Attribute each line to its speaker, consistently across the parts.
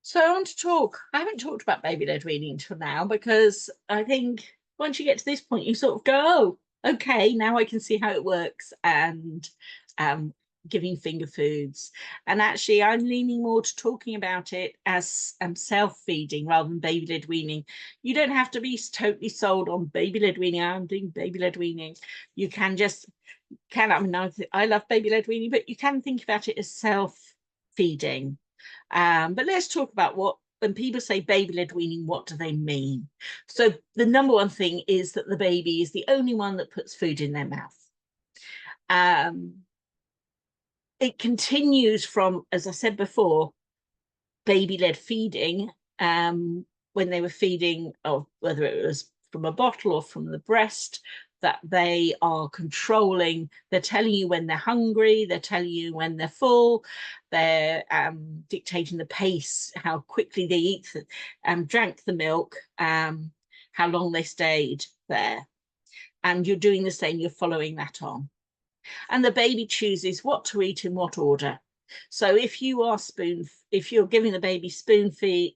Speaker 1: So I want to talk. I haven't talked about baby-led weaning until now because I think once you get to this point, you sort of go, "Oh, okay, now I can see how it works," and um, giving finger foods. And actually, I'm leaning more to talking about it as self-feeding rather than baby-led weaning. You don't have to be totally sold on baby-led weaning. I'm doing baby-led weaning. You can just I mean, I love baby-led weaning, but you can think about it as self-feeding. But let's talk about when people say baby-led weaning, what do they mean? So the number one thing is that the baby is the only one that puts food in their mouth. It continues from, as I said before, baby-led feeding, when they were feeding, or whether it was from a bottle or from the breast, that they are controlling. They're telling you when they're hungry, they're telling you when they're full, they're dictating the pace, how quickly they eat, drank the milk, how long they stayed there. And you're doing the same, you're following that on. And the baby chooses what to eat in what order. So if you're giving the baby spoon feed,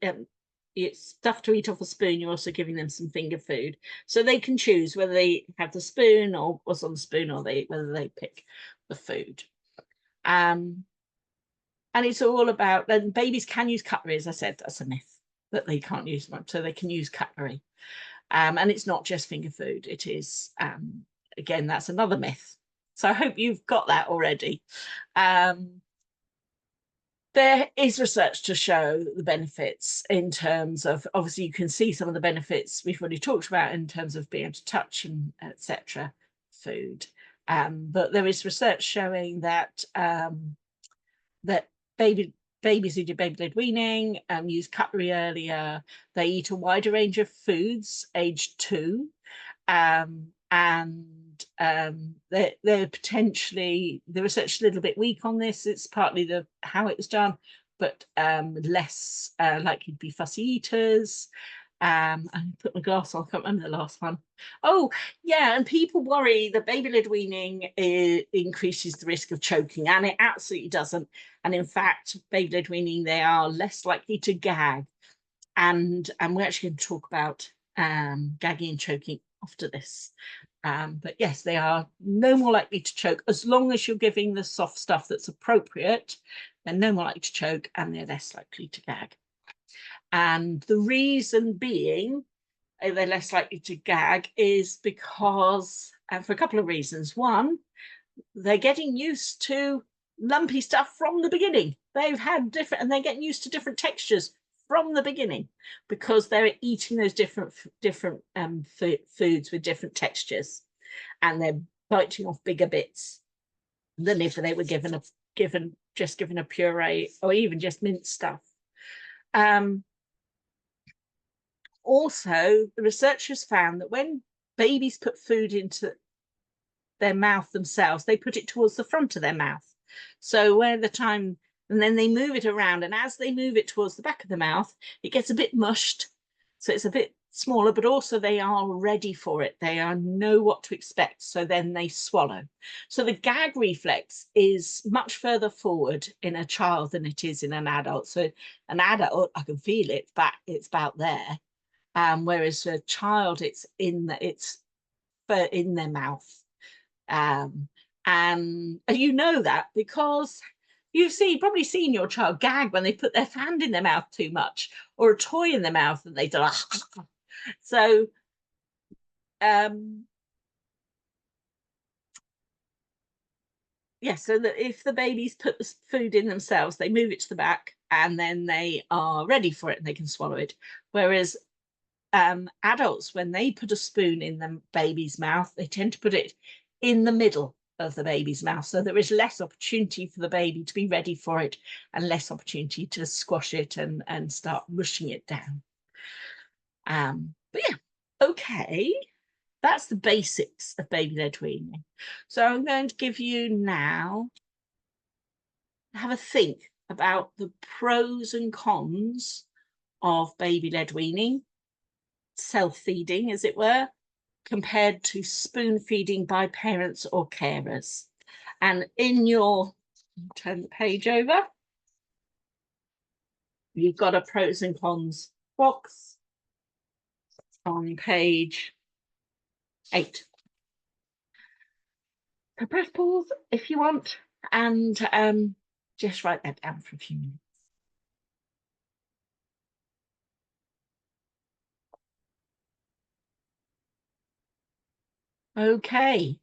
Speaker 1: it's stuff to eat off a spoon, you're also giving them some finger food. So they can choose whether they have the spoon or what's on the spoon, or whether they pick the food. And it's all about, and babies can use cutlery, as I said, that's a myth, that they can't use much, so they can use cutlery. And it's not just finger food, it is, again, that's another myth. So I hope you've got that already. There is research to show the benefits in terms of, obviously you can see some of the benefits we've already talked about in terms of being able to touch and etc. food. But there is research showing that that babies who do baby-led weaning use cutlery earlier, they eat a wider range of foods aged 2, and they're potentially, the research is a little bit weak on this. It's partly how it was done, but less likely to be fussy eaters. I put my glass on, I can't remember the last one. Oh, yeah, and people worry that baby-led weaning increases the risk of choking, and it absolutely doesn't. And in fact, baby-led weaning, they are less likely to gag. And we're actually going to talk about gagging and choking after this. But yes, they are no more likely to choke as long as you're giving the soft stuff that's appropriate. They're no more likely to choke, and they're less likely to gag. And the reason being they're less likely to gag is because, for a couple of reasons. One, they're getting used to lumpy stuff from the beginning. They've had different, and they're getting used to different textures from the beginning because they're eating those different foods with different textures, and they're biting off bigger bits than if they were given a puree or even just minced stuff. Also, the researchers found that when babies put food into their mouth themselves, they put it towards the front of their mouth. So where the time, and then they move it around, and as they move it towards the back of the mouth, it gets a bit mushed, so it's a bit smaller, but also they are ready for it. They know what to expect, so then they swallow. So the gag reflex is much further forward in a child than it is in an adult. So an adult, I can feel it, but it's about there. Whereas a child, it's in their mouth. And you know that because you've probably seen your child gag when they put their hand in their mouth too much, or a toy in their mouth and they do. So yeah, so that if the babies put the food in themselves, they move it to the back and then they are ready for it and they can swallow it. Whereas adults, when they put a spoon in the baby's mouth, they tend to put it in the middle of the baby's mouth, so there is less opportunity for the baby to be ready for it and less opportunity to squash it and start mushing it down. But yeah, okay, that's the basics of baby-led weaning. So I'm going to give you now, have a think about the pros and cons of baby-led weaning, self-feeding, as it were, compared to spoon feeding by parents or carers. And turn the page over. you've got a pros and cons box on page 8. So press pause if you want, and just write that down for a few minutes. Okay,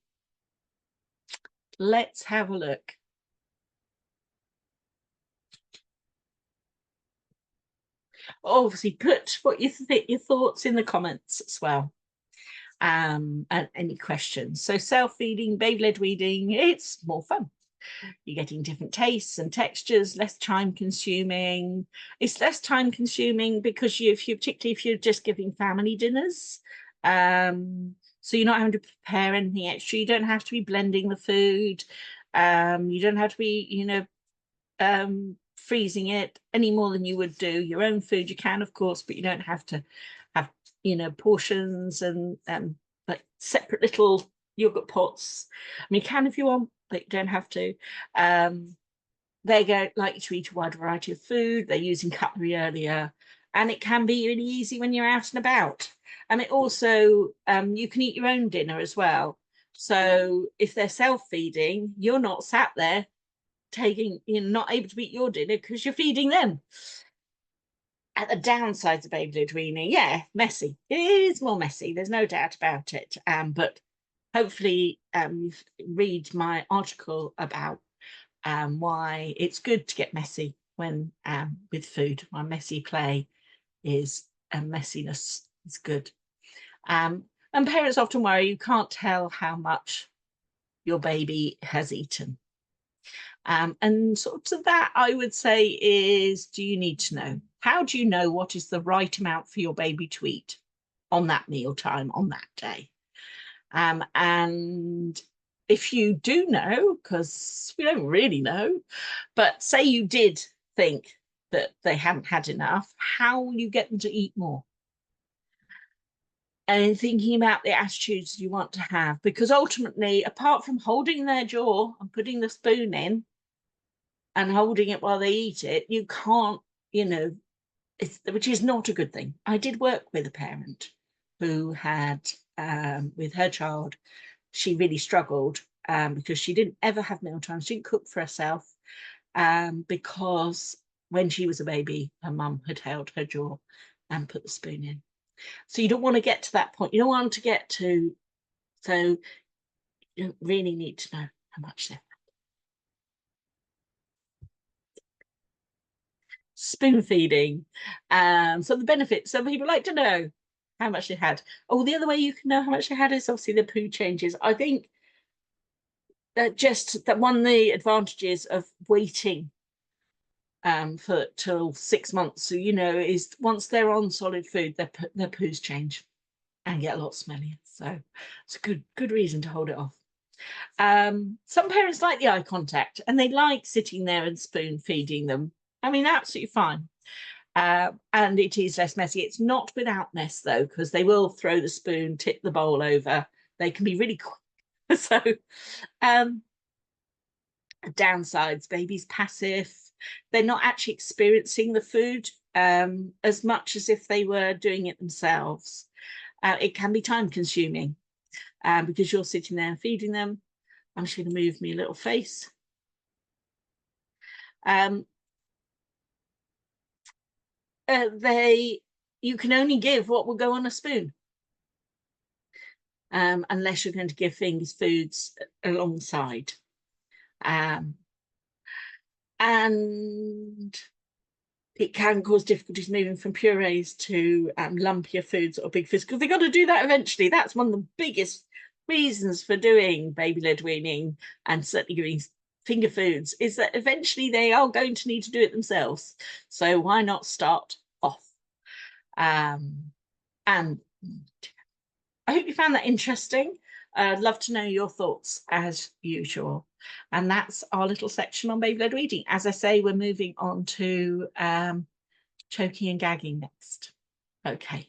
Speaker 1: let's have a look. Obviously, put what you think, your thoughts in the comments as well. And any questions. So self-feeding, baby-led weaning, it's more fun. You're getting different tastes and textures, less time consuming. It's less time consuming because particularly if you're just giving family dinners. So you're not having to prepare anything extra. You don't have to be blending the food. You don't have to be, freezing it any more than you would do your own food. You can, of course, but you don't have to have, portions and like separate little yogurt pots. I mean, you can if you want, but you don't have to. They like to eat a wide variety of food. They're using cutlery earlier, and it can be really easy when you're out and about. And it also, you can eat your own dinner as well. So if they're self-feeding, you're not sat there not able to eat your dinner because you're feeding them. At the downsides of baby-led weaning, yeah, messy. It is more messy. There's no doubt about it. But hopefully, you've read my article about why it's good to get messy when with food. Why messy play is messiness is good. And parents often worry you can't tell how much your baby has eaten. And sort of that, I would say, is do you need to know? How do you know what is the right amount for your baby to eat on that meal time on that day? And if you do know, because we don't really know, but say you did think that they hadn't had enough, how will you get them to eat more? And thinking about the attitudes you want to have, because ultimately, apart from holding their jaw and putting the spoon in and holding it while they eat it, you can't, which is not a good thing. I did work with a parent who had, with her child, she really struggled because she didn't ever have mealtime. She didn't cook for herself because when she was a baby, her mum had held her jaw and put the spoon in. So you don't want to get to that point. You don't want to get to, so you don't really need to know how much they're. Spoon feeding. So the benefits, some people like to know how much they had. Oh, the other way you can know how much they had is obviously the poo changes. I think that just that one of the advantages of waiting for till 6 months, so is once they're on solid food, their poos change and get a lot smellier. So it's a good reason to hold it off. Some parents like the eye contact and they like sitting there and spoon feeding them. I mean, absolutely fine. And it is less messy. It's not without mess, though, because they will throw the spoon, tip the bowl over. They can be really quick. So, downsides, baby's passive. They're not actually experiencing the food as much as if they were doing it themselves. It can be time consuming because you're sitting there and feeding them. I'm just going to move my little face. You can only give what will go on a spoon unless you're going to give things foods alongside. And it can cause difficulties moving from purees to lumpier foods or big foods because they've got to do that eventually. That's one of the biggest reasons for doing baby-led weaning and certainly giving finger foods is that eventually they are going to need to do it themselves. So why not start off? And I hope you found that interesting. I'd love to know your thoughts as usual. And that's our little section on baby-led weaning. As I say, we're moving on to choking and gagging next. Okay.